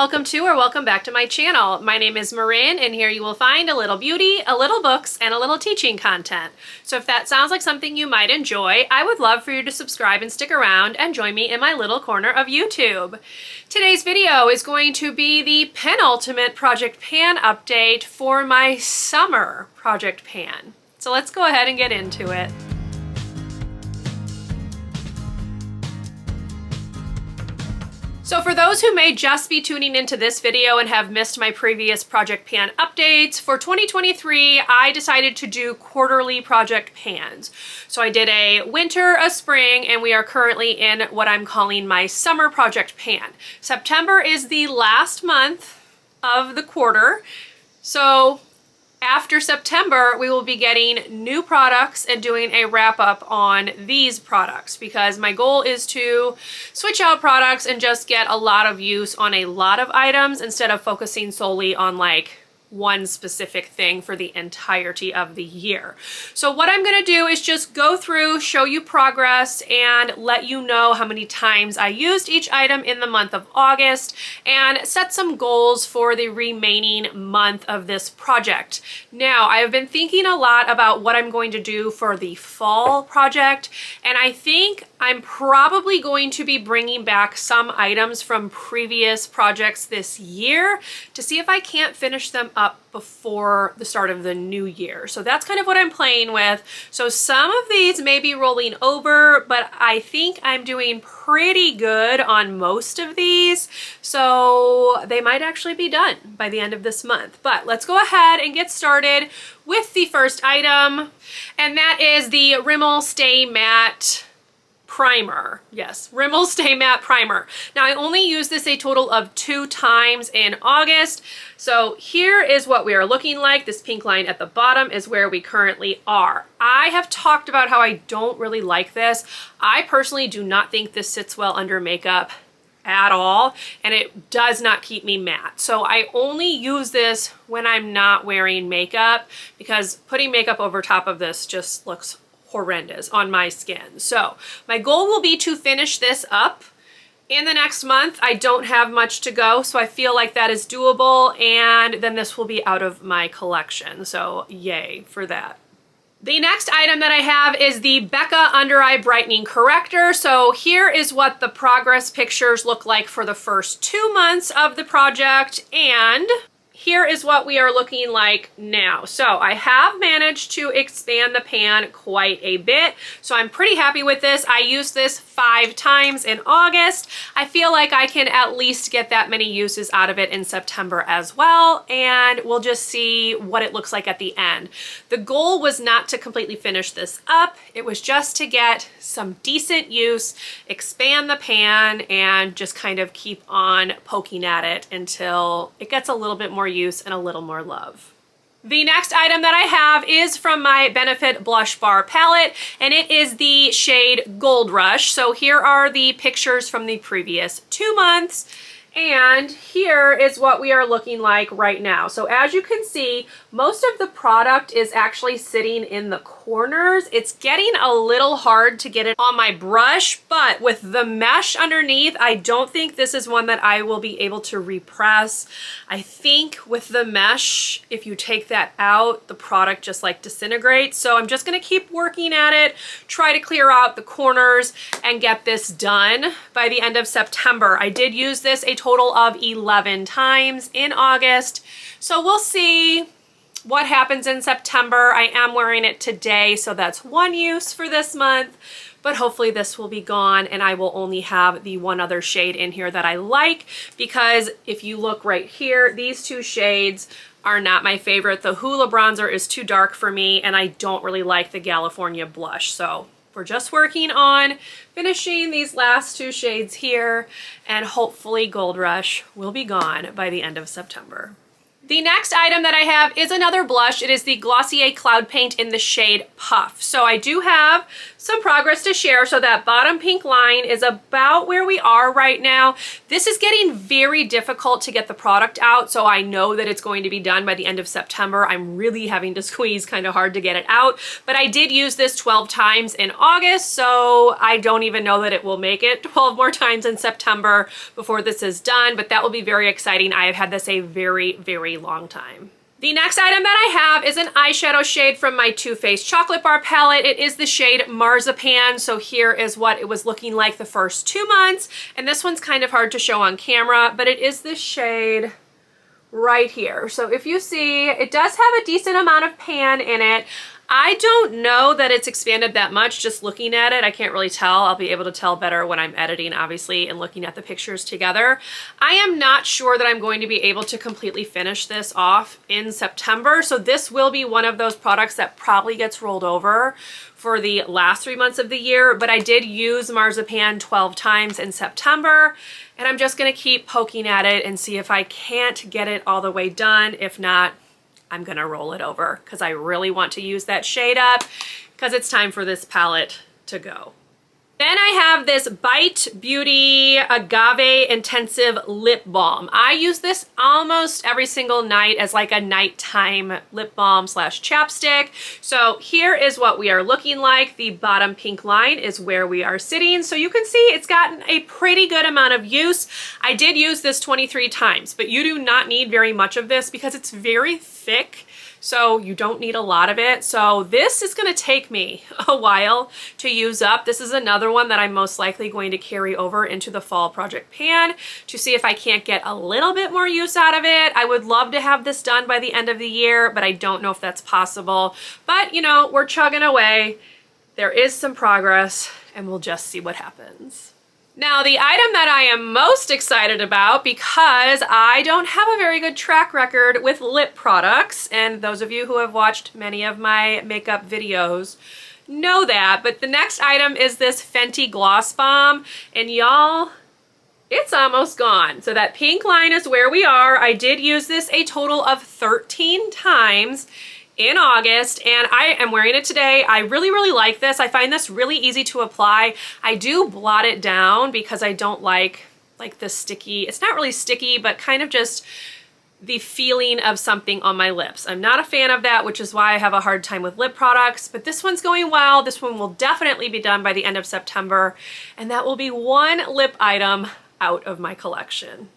welcome to or welcome back to my channel. My name is Marin, and here you will find a little beauty, a little books, and a little teaching content. So if that sounds like something you might enjoy, I would love for you to subscribe and stick around and join me in my little corner of YouTube. Today's video is going to be the penultimate Project Pan update for my summer Project Pan. So let's go ahead and get into it. So for those who may just be tuning into this video and have missed my previous Project Pan updates, for 2023, I decided to do quarterly Project Pans. So I did a winter, a spring, and we are currently in what I'm calling my summer Project Pan. September is the last month of the quarter. So after September, we will be getting new products and doing a wrap up on these products because my goal is to switch out products and just get a lot of use on a lot of items instead of focusing solely on like one specific thing for the entirety of the year. So what I'm gonna do is just go through, show you progress, and let you know how many times I used each item in the month of August and set some goals for the remaining month of this project. Now, I have been thinking a lot about what I'm going to do for the fall project, and I think I'm probably going to be bringing back some items from previous projects this year to see if I can't finish them up before the start of the new year. So that's kind of what I'm playing with. So some of these may be rolling over, but I think I'm doing pretty good on most of these. So they might actually be done by the end of this month. But let's go ahead and get started with the first item. And that is the Rimmel Stay Matte Primer. Yes, Rimmel Stay Matte Primer. Now I only used this a total of 2 times in August. So here is what we are looking like. This pink line at the bottom is where we currently are. I have talked about how I don't really like this. I personally do not think this sits well under makeup at all, and it does not keep me matte. So I only use this when I'm not wearing makeup because putting makeup over top of this just looks horrendous on my skin. So my goal will be to finish this up in the next month. I don't have much to go, so I feel like that is doable, and then this will be out of my collection. So yay for that. The next item that I have is the Becca Under Eye Brightening Corrector. So here is what the progress pictures look like for the first 2 months of the project, and here is what we are looking like now. So I have managed to expand the pan quite a bit, so I'm pretty happy with this. I used this 5 times in August. I feel like I can at least get that many uses out of it in September as well, and we'll just see what it looks like at the end. The goal was not to completely finish this up. It was just to get some decent use, expand the pan, and just kind of keep on poking at it until it gets a little bit more use and a little more love. The next item that I have is from my Benefit Blush Bar palette, and it is the shade Gold Rush. So here are the pictures from the previous 2 months, and here is what we are looking like right now. So as you can see, most of the product is actually sitting in the corners. It's getting a little hard to get it on my brush, but with the mesh underneath, I don't think this is one that I will be able to repress. I think with the mesh, if you take that out, the product just like disintegrates. So I'm just gonna keep working at it, try to clear out the corners and get this done by the end of September. I did use this a total of 11 times in August. So we'll see what happens in September. I am wearing it today, so that's 1 use for this month, but hopefully this will be gone and I will only have the one other shade in here that I like, because if you look right here, these 2 shades are not my favorite. The Hoola bronzer is too dark for me, and I don't really like the California blush. So we're just working on finishing these last 2 shades here, and hopefully Gold Rush will be gone by the end of September. The next item that I have is another blush. It is the Glossier Cloud Paint in the shade Puff. So I do have some progress to share. So that bottom pink line is about where we are right now. This is getting very difficult to get the product out, so I know that it's going to be done by the end of September. I'm really having to squeeze kind of hard to get it out, but I did use this 12 times in August, so I don't even know that it will make it 12 more times in September before this is done, but that will be very exciting. I have had this a very, very long time. The next item that I have is an eyeshadow shade from my Too Faced Chocolate Bar palette. It is the shade Marzipan, so here is what it was looking like the first 2 months, and this one's kind of hard to show on camera, but it is this shade right here. So if you see, it does have a decent amount of pan in it. I don't know that it's expanded that much just looking at it. I can't really tell. I'll be able to tell better when I'm editing, obviously, and looking at the pictures together. I am not sure that I'm going to be able to completely finish this off in September, so this will be one of those products that probably gets rolled over for the last 3 months of the year, but I did use Marzipan 12 times in September, and I'm just gonna keep poking at it and see if I can't get it all the way done. If not, I'm gonna roll it over because I really want to use that shade up because it's time for this palette to go. Then I have this Bite Beauty Agave Intensive Lip Balm. I use this almost every single night as like a nighttime lip balm slash chapstick. So here is what we are looking like. The bottom pink line is where we are sitting. So you can see it's gotten a pretty good amount of use. I did use this 23 times, but you do not need very much of this because it's very thick. So you don't need a lot of it. So this is gonna take me a while to use up. This is another one that I'm most likely going to carry over into the fall project pan to see if I can't get a little bit more use out of it. I would love to have this done by the end of the year, but I don't know if that's possible. But you know, we're chugging away. There is some progress and we'll just see what happens. Now, the item that I am most excited about, because I don't have a very good track record with lip products, and those of you who have watched many of my makeup videos know that, but the next item is this Fenty Gloss Bomb, and y'all, it's almost gone. So that pink line is where we are. I did use this a total of 13 times in August, and I am wearing it today. I really, really like this. I find this really easy to apply. I do blot it down because I don't like the sticky, it's not really sticky, but kind of just the feeling of something on my lips. I'm not a fan of that, which is why I have a hard time with lip products, but this one's going well. This one will definitely be done by the end of September, and that will be one lip item out of my collection.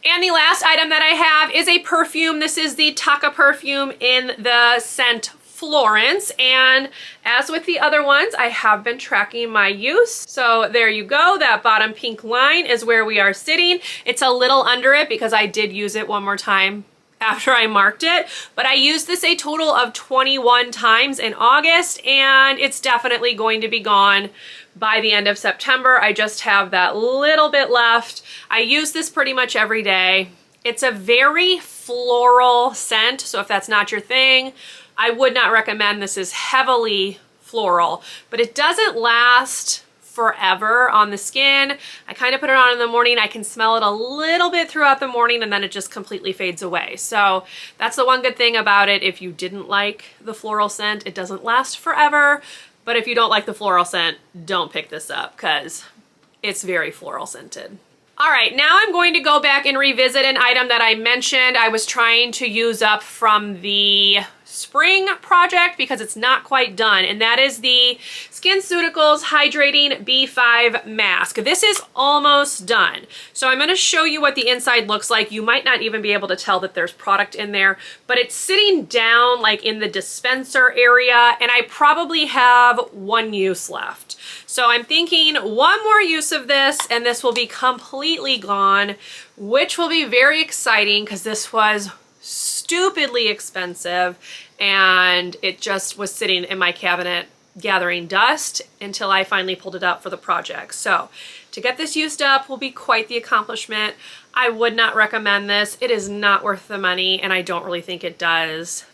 And the last item that I have is a perfume. This is the Taka Perfume in the scent Florence, and as with the other ones, I have been tracking my use. So there you go. That bottom pink line is where we are sitting. It's a little under it because I did use it one more time after I marked it, but I used this a total of 21 times in August, and it's definitely going to be gone by the end of September. I just have that little bit left. I use this pretty much every day. It's a very floral scent, so if that's not your thing, I would not recommend. This is heavily floral, but it doesn't last forever on the skin. I kind of put it on in the morning. I can smell it a little bit throughout the morning, and then it just completely fades away. So that's the one good thing about it. If you didn't like the floral scent, it doesn't last forever. But if you don't like the floral scent, don't pick this up because it's very floral scented. All right, now I'm going to go back and revisit an item that I mentioned I was trying to use up from the spring project because it's not quite done, and that is the SkinCeuticals Hydrating B5 Mask. This is almost done. So I'm gonna show you what the inside looks like. You might not even be able to tell that there's product in there, but it's sitting down like in the dispenser area, and I probably have one use left. So I'm thinking one more use of this and this will be completely gone, which will be very exciting because this was stupidly expensive and it just was sitting in my cabinet gathering dust until I finally pulled it up for the project. So to get this used up will be quite the accomplishment. I would not recommend this. It is not worth the money, and I don't really think it does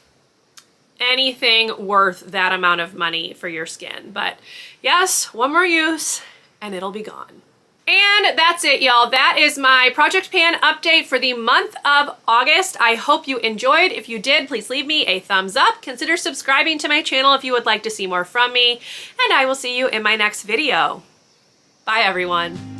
anything worth that amount of money for your skin. But yes, one more use and it'll be gone. And that's it, y'all. That is my Project Pan update for the month of August. I hope you enjoyed. If you did, please leave me a thumbs up. Consider subscribing to my channel if you would like to see more from me. And I will see you in my next video. Bye, everyone.